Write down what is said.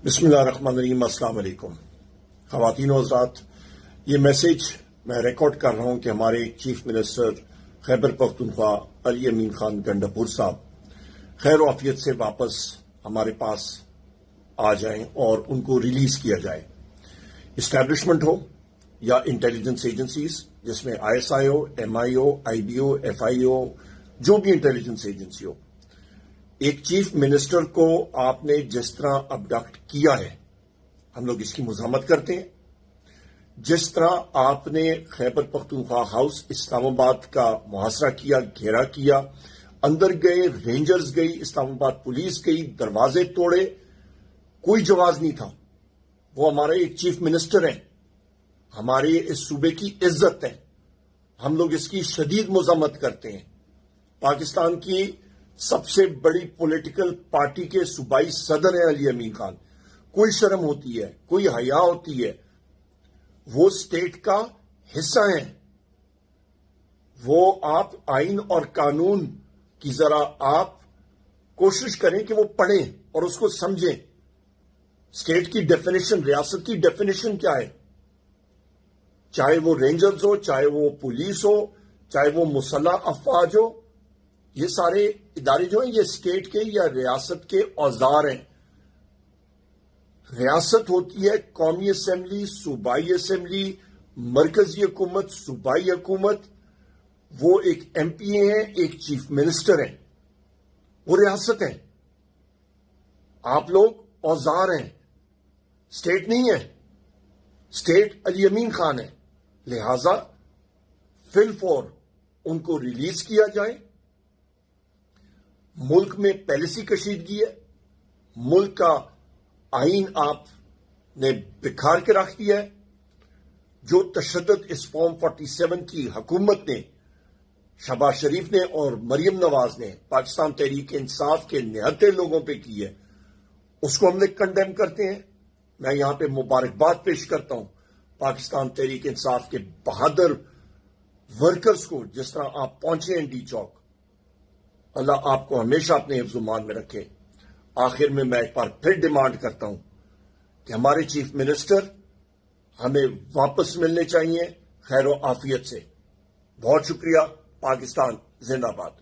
بسم اللہ الرحمن الرحیم۔ السلام علیکم خواتین و حضرات، یہ میسج میں ریکارڈ کر رہا ہوں کہ ہمارے چیف منسٹر خیبر پختونخوا علی امین خان گنڈاپور صاحب خیر و عافیت سے واپس ہمارے پاس آ جائیں اور ان کو ریلیز کیا جائے۔ اسٹیبلشمنٹ ہو یا انٹیلیجنس ایجنسیز، جس میں آئی ایس آئی ہو، M I O, I B O, F I O, جو بھی انٹیلیجنس ایجنسی ہو، ایک چیف منسٹر کو آپ نے جس طرح ابڈکٹ کیا ہے، ہم لوگ اس کی مذمت کرتے ہیں۔ جس طرح آپ نے خیبر پختونخوا ہاؤس اسلام آباد کا محاصرہ کیا، گھیرا کیا، اندر گئے، رینجرز گئی، اسلام آباد پولیس گئی، دروازے توڑے، کوئی جواز نہیں تھا۔ وہ ہمارے ایک چیف منسٹر ہیں، ہمارے اس صوبے کی عزت ہے، ہم لوگ اس کی شدید مذمت کرتے ہیں۔ پاکستان کی سب سے بڑی پولیٹیکل پارٹی کے صوبائی صدر ہیں علی امین خان، کوئی شرم ہوتی ہے، کوئی حیا ہوتی ہے؟ وہ اسٹیٹ کا حصہ ہیں، وہ آپ آئین اور قانون کی ذرا آپ کوشش کریں کہ وہ پڑھیں اور اس کو سمجھیں۔ اسٹیٹ کی ڈیفینیشن، ریاست کی ڈیفینیشن کیا ہے؟ چاہے وہ رینجرز ہو، چاہے وہ پولیس ہو، چاہے وہ مسلح افواج ہو، یہ سارے ادارے جو ہیں یہ اسٹیٹ کے یا ریاست کے اوزار ہیں۔ ریاست ہوتی ہے قومی اسمبلی، صوبائی اسمبلی، مرکزی حکومت، صوبائی حکومت۔ وہ ایک ایم پی اے ہیں، ایک چیف منسٹر ہیں، وہ ریاست ہیں۔ آپ لوگ اوزار ہیں، اسٹیٹ نہیں ہے۔ اسٹیٹ علی امین خان ہے، لہذا فی الفور ان کو ریلیز کیا جائے۔ ملک میں پیلیسی کشیدگی ہے، ملک کا آئین آپ نے بکھار کے رکھ دیا ہے۔ جو تشدد اس فارم 47 کی حکومت نے، شہباز شریف نے اور مریم نواز نے پاکستان تحریک انصاف کے نہتے لوگوں پہ کی ہے، اس کو ہم نے کنڈیم کرتے ہیں۔ میں یہاں پہ مبارکباد پیش کرتا ہوں پاکستان تحریک انصاف کے بہادر ورکرز کو، جس طرح آپ پہنچے ہیں ڈی چوک۔ اللہ آپ کو ہمیشہ اپنے حفظ و مان میں رکھے۔ آخر میں ایک بار پھر ڈیمانڈ کرتا ہوں کہ ہمارے چیف منسٹر ہمیں واپس ملنے چاہیے خیر و عافیت سے۔ بہت شکریہ۔ پاکستان زندہ باد۔